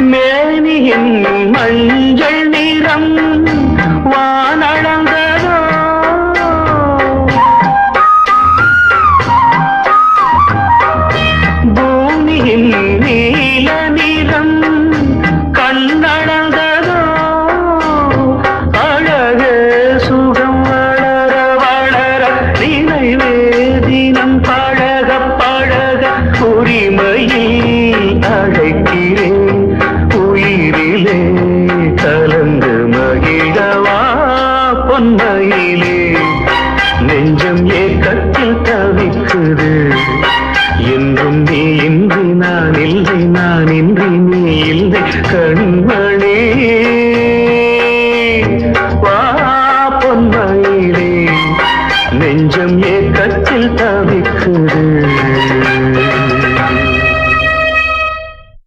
மேனியின் மஞ்சள் நிறம் வானளந்ததோ பூமியின் நீல நிறம் கண்ணளந்ததோ அழக சுகம் வளர வளர நினைவே தினம் பழக பழக உரிமையில் அழைக்கிறேன் உயிரிலே கலந்து மகிழவா பொன்மையிலே நெஞ்சம் ஏக்கத்தில் தவிக்குது என்றும் நீ இன்றி நான் இல்லை நான் இன்றி நீ இல்லை